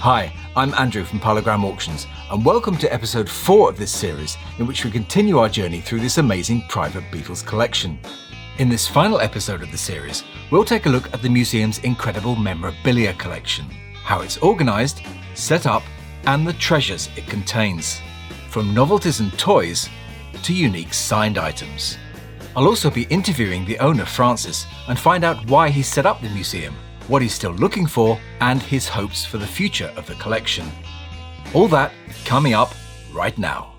Hi, I'm Andrew from Parlogram Auctions, and welcome to episode 4 of this series, in which we continue our journey through this amazing private Beatles collection. In this final episode of the series, we'll take a look at the museum's incredible Memorabilia collection, how it's organised, set up, and the treasures it contains, from novelties and toys to unique signed items. I'll also be interviewing the owner, Francis, and find out why he set up the museum, what he's still looking for, and his hopes for the future of the collection. All that coming up right now.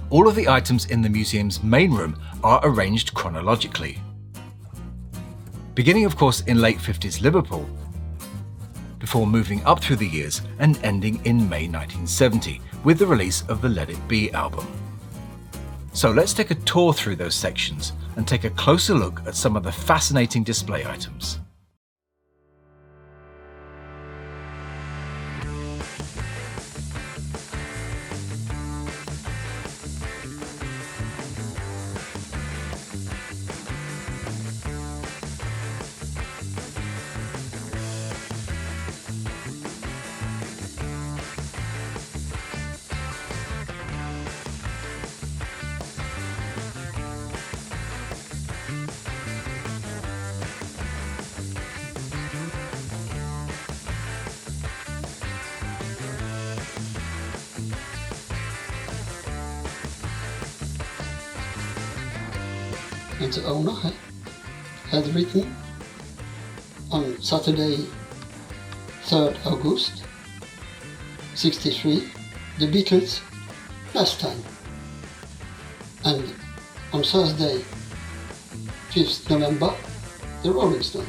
All of the items in the museum's main room are arranged chronologically. Beginning of course in late 50s Liverpool, before moving up through the years and ending in May 1970 with the release of the Let It Be album. So let's take a tour through those sections and take a closer look at some of the fascinating display items. And the owner had written on Saturday 3rd August 63, the Beatles last time, and on Thursday 5th November, the Rolling Stones.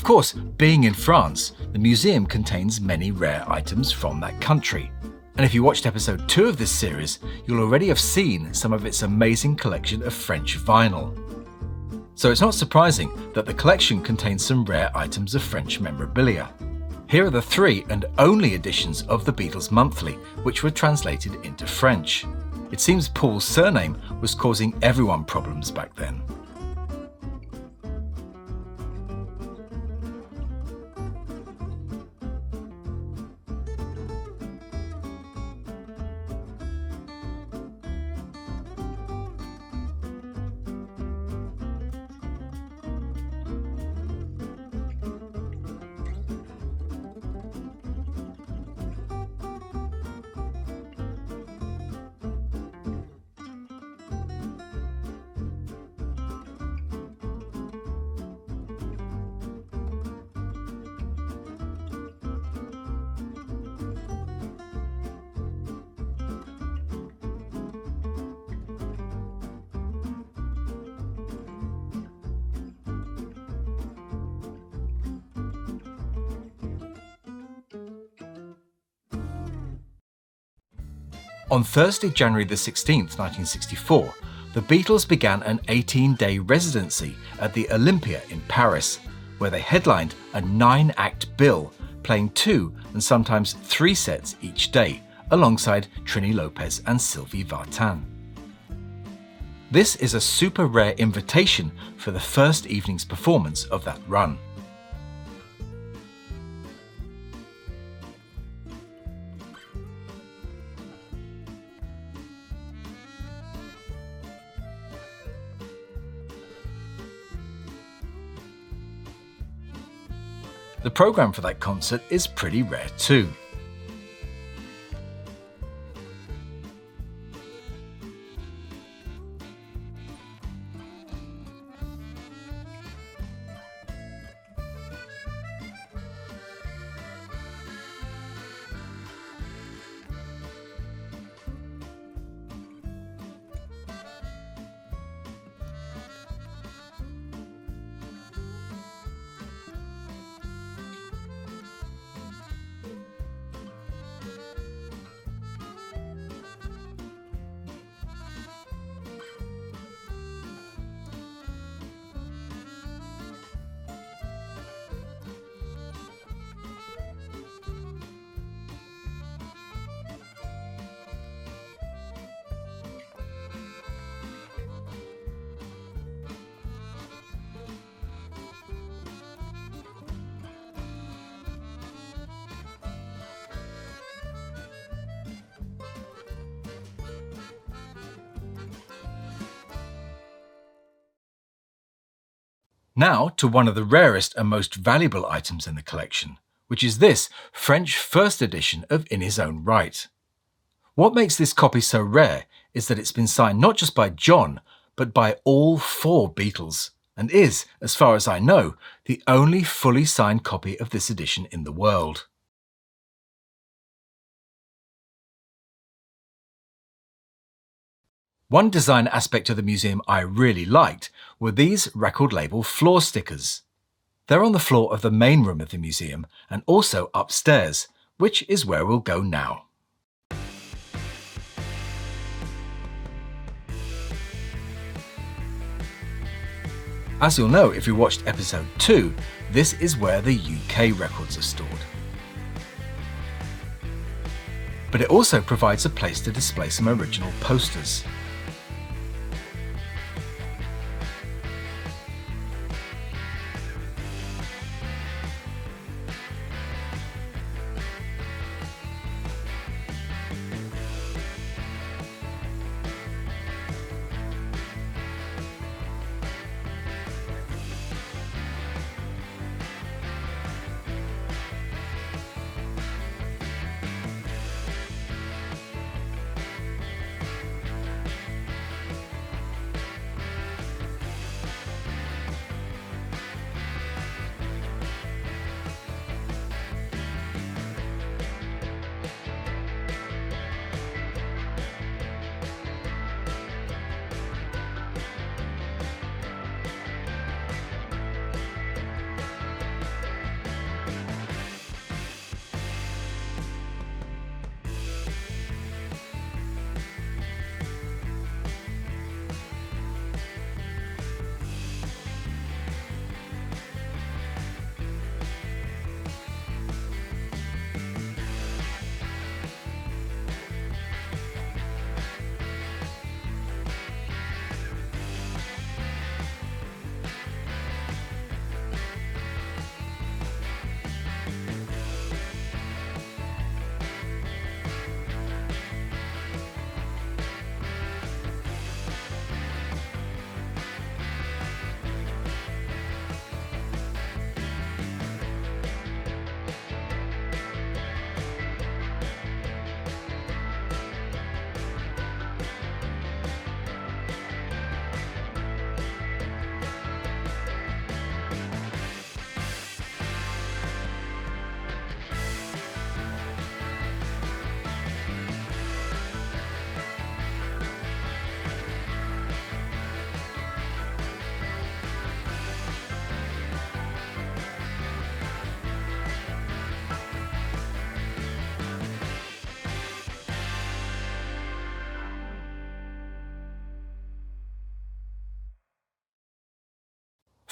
course, being in France, the museum contains many rare items from that country. And if you watched episode 2 of this series, you'll already have seen some of its amazing collection of French vinyl. So it's not surprising that the collection contains some rare items of French memorabilia. Here are the 3 and only editions of the Beatles Monthly, which were translated into French. It seems Paul's surname was causing everyone problems back then. On Thursday, January the 16th, 1964, the Beatles began an 18-day residency at the Olympia in Paris, where they headlined a 9-act bill, playing 2 and sometimes 3 sets each day, alongside Trini Lopez and Sylvie Vartan. This is a super rare invitation for the first evening's performance of that run. The programme for that concert is pretty rare too. Now to one of the rarest and most valuable items in the collection, which is this French first edition of In His Own Right. What makes this copy so rare is that it's been signed not just by John, but by all 4 Beatles, and is, as far as I know, the only fully signed copy of this edition in the world. One design aspect of the museum I really liked were these record label floor stickers. They're on the floor of the main room of the museum and also upstairs, which is where we'll go now. As you'll know if you watched episode 2, this is where the UK records are stored. But it also provides a place to display some original posters.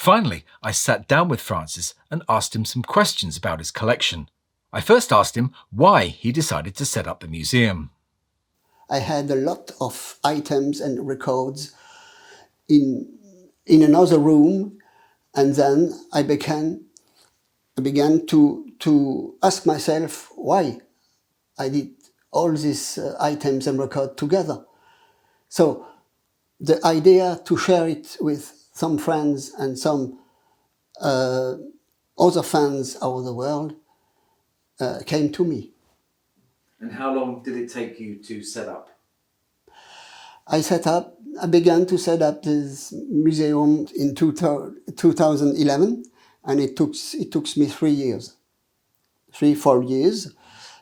Finally, I sat down with Francis and asked him some questions about his collection. I first asked him why he decided to set up the museum. I had a lot of items and records in another room, and then I began to ask myself why I did all these items and records together. So the idea to share it with some friends and some other fans over the world came to me. And how long did it take you to set up? I began to set up this museum in 2011, and it took me 4 years.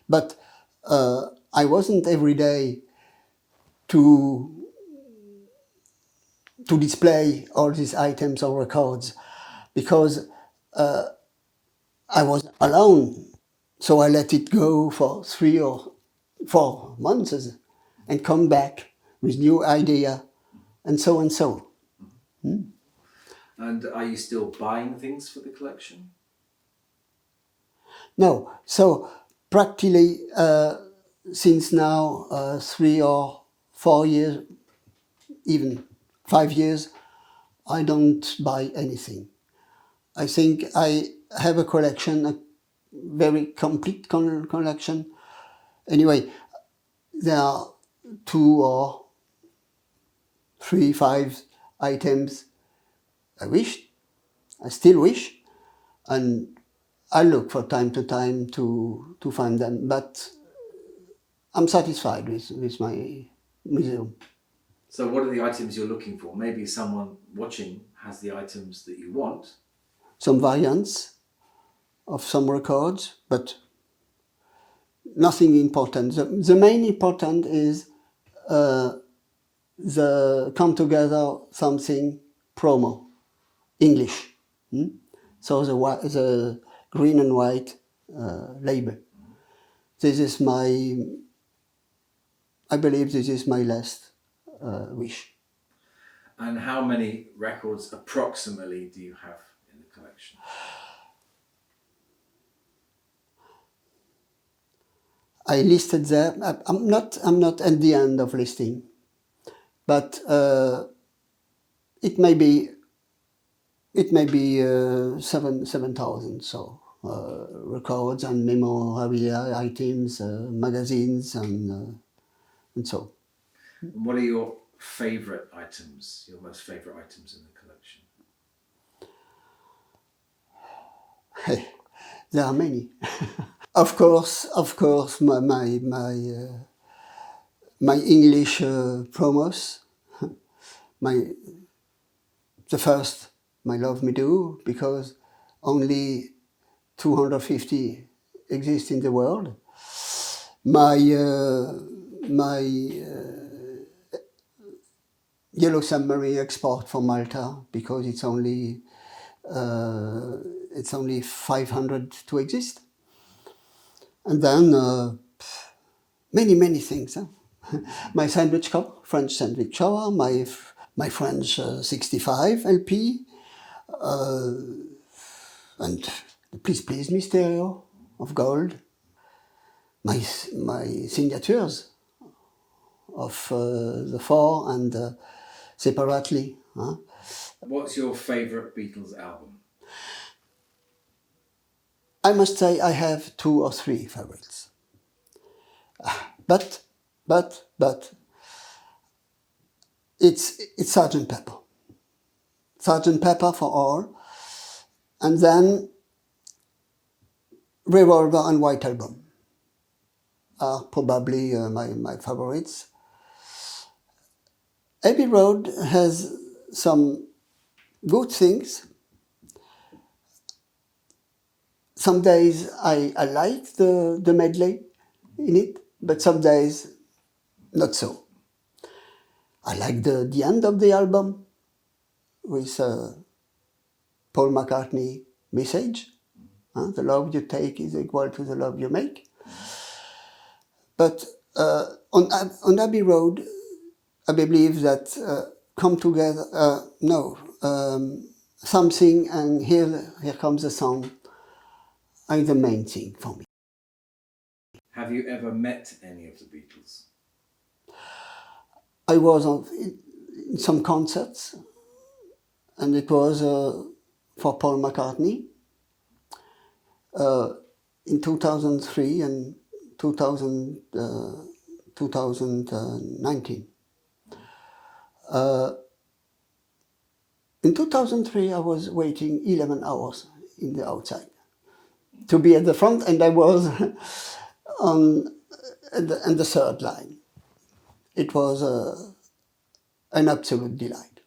But I wasn't every day to display all these items or records, because I was alone. So I let it go for 3 or 4 months and come back with new idea and so and so. And are you still buying things for the collection? No. So practically since now 3 or 4 years, even 5 years, I don't buy anything. I think I have a collection, a very complete collection. Anyway, there are 2 or 3, 5 items I still wish, and I look from time to time to find them, but I'm satisfied with my museum. So what are the items you're looking for? Maybe someone watching has the items that you want. Some variants of some records, but nothing important. The main important is the come together something promo, English. So the green and white label. This is I believe this is my last wish. And how many records approximately do you have in the collection? I listed there. I'm not at the end of listing, but it may be 7,000. So records and memorabilia items, magazines, and so. And what are your favourite items? Your most favourite items in the collection? There are many. Of course, my English promos, the first, my Love Me Do, because only 250 exist in the world. My Yellow Submarine export from Malta, because it's only 500 to exist. And then many things. My sandwich cup, French sandwich shower, my French 65 LP, and the Please Please Me stereo of gold. My signatures of the 4 and separately. What's your favourite Beatles album? I must say I have 2 or 3 favorites. But it's Sgt. Pepper. Sgt. Pepper for all. And then Revolver and White Album are probably my favorites. Abbey Road has some good things. Some days I like the medley in it, but some days not so. I like the end of the album with Paul McCartney message. The love you take is equal to the love you make. But on Abbey Road, I believe that come together. something, and here comes the song, is the main thing for me. Have you ever met any of the Beatles? I was in some concerts, and it was for Paul McCartney in 2003 and 2019. In 2003, I was waiting 11 hours in the outside to be at the front, and I was on the third line. It was an absolute delight.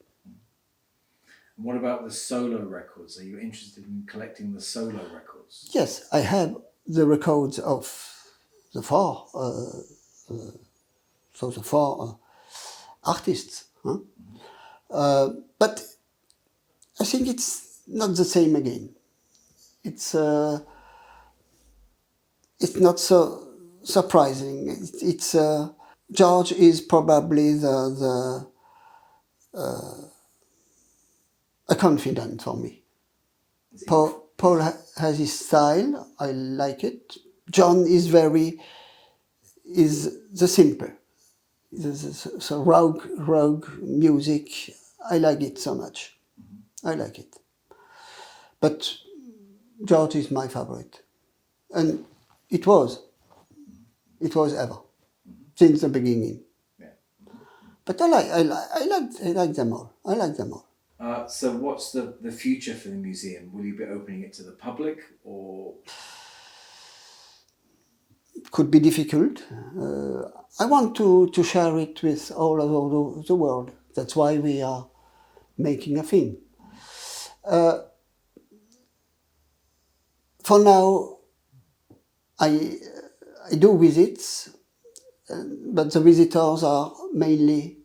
What about the solo records? Are you interested in collecting the solo records? Yes, I have the records of the four artists. Huh? But I think it's not the same again. It's not so surprising. It's George is probably a confidant for me. Paul has his style. I like it. John is the simple. So rogue music. I like it so much. I like it. But George is my favorite, and it was ever since the beginning. Yeah. But I like them all. I like them all. So what's the future for the museum? Will you be opening it to the public, or? It could be difficult. I want to share it with all over the world. That's why we are making a film. For now, I do visits, but the visitors are mainly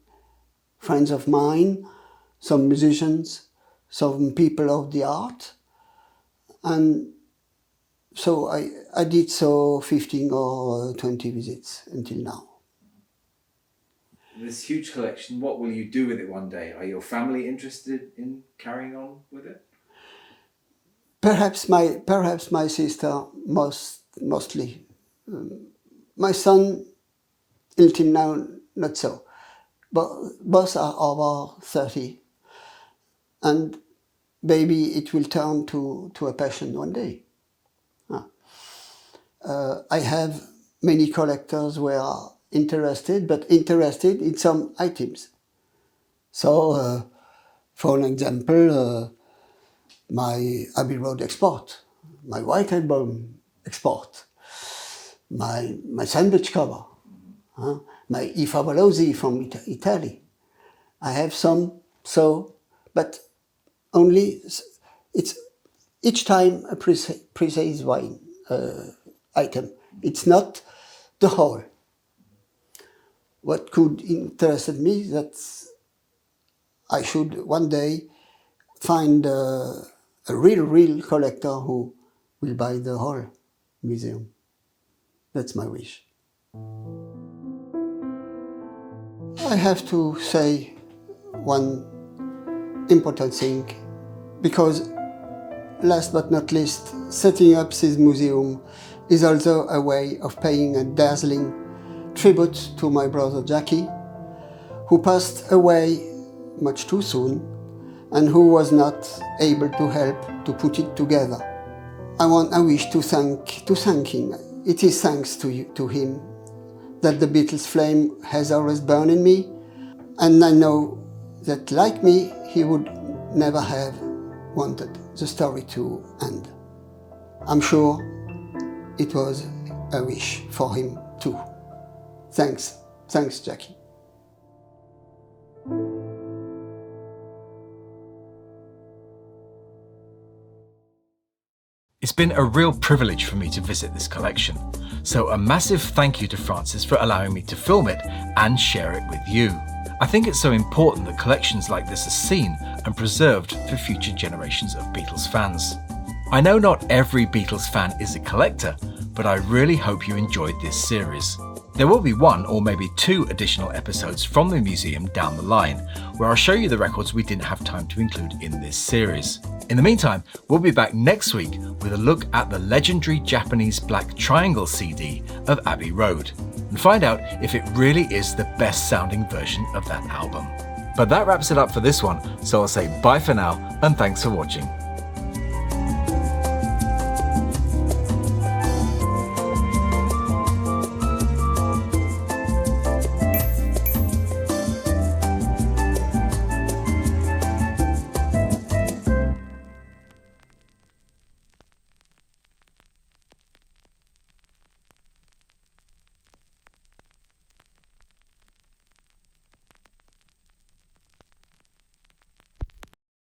friends of mine, some musicians, some people of the art, and so I did 15 or 20 visits until now. This huge collection, what will you do with it one day? Are your family interested in carrying on with it? Perhaps my sister mostly. My son, until now, not so. But both are over 30. And maybe it will turn to a passion one day. I have many collectors who are interested in some items. So, for an example, my Abbey Road export, my White Album export, my sandwich cover, my I Favolosi from Italy. I have some, but only it's each time a precise wine item. It's not the whole. What could interest me that I should one day find a real collector who will buy the whole museum. That's my wish. I have to say one important thing, because last but not least, setting up this museum is also a way of paying a dazzling tribute to my brother Jackie, who passed away much too soon and who was not able to help to put it together. I wish to thank him. It is thanks to him that the Beatles flame has always burned in me, and I know that, like me, he would never have wanted the story to end. I'm sure it was a wish for him too. Thanks, Jackie. It's been a real privilege for me to visit this collection, so a massive thank you to Francis for allowing me to film it and share it with you. I think it's so important that collections like this are seen and preserved for future generations of Beatles fans. I know not every Beatles fan is a collector, but I really hope you enjoyed this series. There will be one or maybe two additional episodes from the museum down the line, where I'll show you the records we didn't have time to include in this series. In the meantime, we'll be back next week with a look at the legendary Japanese Black Triangle CD of Abbey Road, and find out if it really is the best sounding version of that album. But that wraps it up for this one, so I'll say bye for now and thanks for watching.